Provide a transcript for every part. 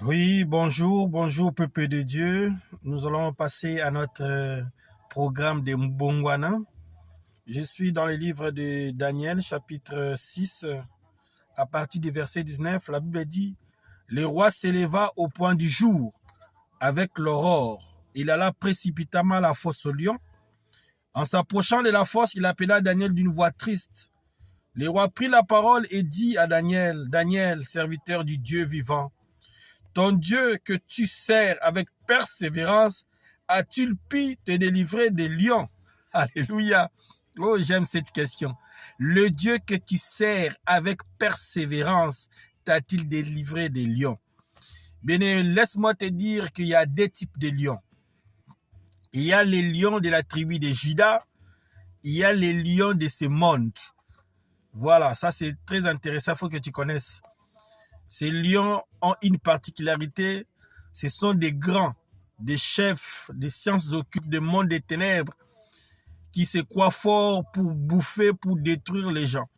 Oui, bonjour, bonjour peuple de Dieu. Nous allons passer à notre programme de Mbongwana. Je suis dans le livre de Daniel, chapitre 6, à partir du verset 19. La Bible dit, « Le roi s'éleva au point du jour avec l'aurore. Il alla précipitamment à la fosse au lion. En s'approchant de la fosse, il appela Daniel d'une voix triste. Le roi prit la parole et dit à Daniel, « Daniel, serviteur du Dieu vivant, ton Dieu que tu sers avec persévérance, a-t-il pu te délivrer des lions? » Alléluia. Oh, j'aime cette question. Le Dieu que tu sers avec persévérance, t'a-t-il délivré des lions? Bien, laisse-moi te dire qu'il y a deux types de lions. Il y a les lions de la tribu de Juda, il y a les lions de ce monde. Voilà, ça c'est très intéressant, il faut que tu connaisses. Ces lions ont une particularité, ce sont des grands, des chefs, des sciences occultes, des mondes des ténèbres qui se croient forts pour bouffer, pour détruire les gens.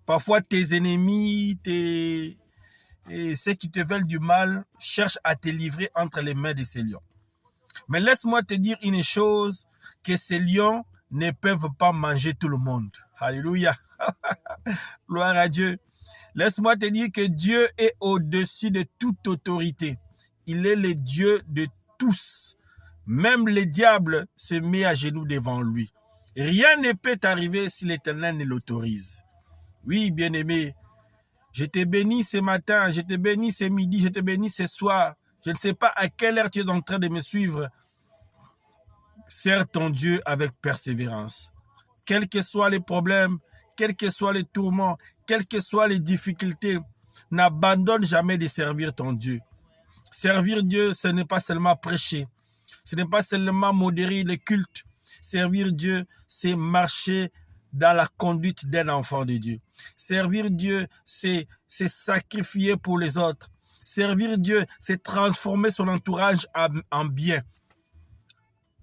Parfois, tes ennemis, ceux qui te veulent du mal, cherchent à te livrer entre les mains de ces lions. Mais laisse-moi te dire une chose, que ces lions ne peuvent pas manger tout le monde. Alléluia. Gloire à Dieu. Laisse-moi te dire que Dieu est au-dessus de toute autorité. Il est le Dieu de tous. Même le diable se met à genoux devant lui. Rien ne peut arriver si l'Éternel ne l'autorise. Oui, bien-aimé, je te bénis ce matin, je te bénis ce midi, je te bénis ce soir. Je ne sais pas à quelle heure tu es en train de me suivre. Sers ton Dieu avec persévérance. Quels que soient les problèmes, quels que soient les tourments, quelles que soient les difficultés, n'abandonne jamais de servir ton Dieu. Servir Dieu, ce n'est pas seulement prêcher. Ce n'est pas seulement modérer le culte. Servir Dieu, c'est marcher dans la conduite d'un enfant de Dieu. Servir Dieu, c'est sacrifier pour les autres. Servir Dieu, c'est transformer son entourage en bien.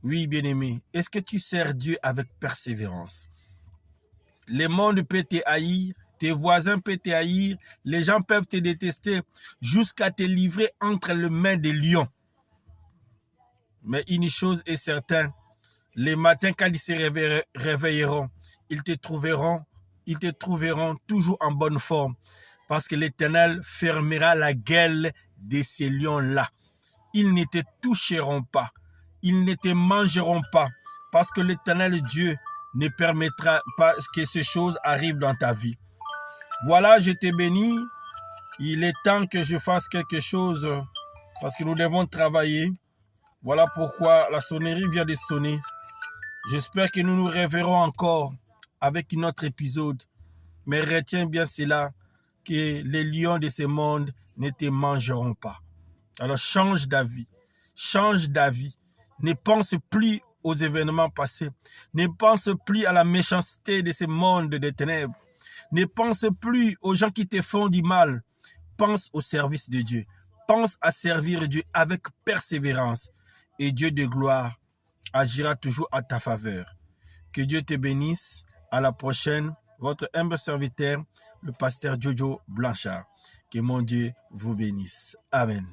Oui, bien-aimé, est-ce que tu sers Dieu avec persévérance? Le monde peut te haïr, tes voisins peuvent te haïr, les gens peuvent te détester jusqu'à te livrer entre les mains des lions. Mais une chose est certaine, les matins quand ils se réveilleront, ils te trouveront toujours en bonne forme parce que l'Éternel fermera la gueule de ces lions-là. Ils ne te toucheront pas, ils ne te mangeront pas parce que l'Éternel Dieu ne permettra pas que ces choses arrivent dans ta vie. Voilà, je te bénis. Il est temps que je fasse quelque chose parce que nous devons travailler. Voilà pourquoi la sonnerie vient de sonner. J'espère que nous nous reverrons encore avec un autre épisode. Mais retiens bien cela, que les lions de ce monde ne te mangeront pas. Alors change d'avis. Change d'avis. Ne pense plus aux événements passés. Ne pense plus à la méchanceté de ce monde des ténèbres. Ne pense plus aux gens qui te font du mal. Pense au service de Dieu. Pense à servir Dieu avec persévérance. Et Dieu de gloire agira toujours à ta faveur. Que Dieu te bénisse. À la prochaine. Votre humble serviteur, le pasteur Jojo Blanchard. Que mon Dieu vous bénisse. Amen.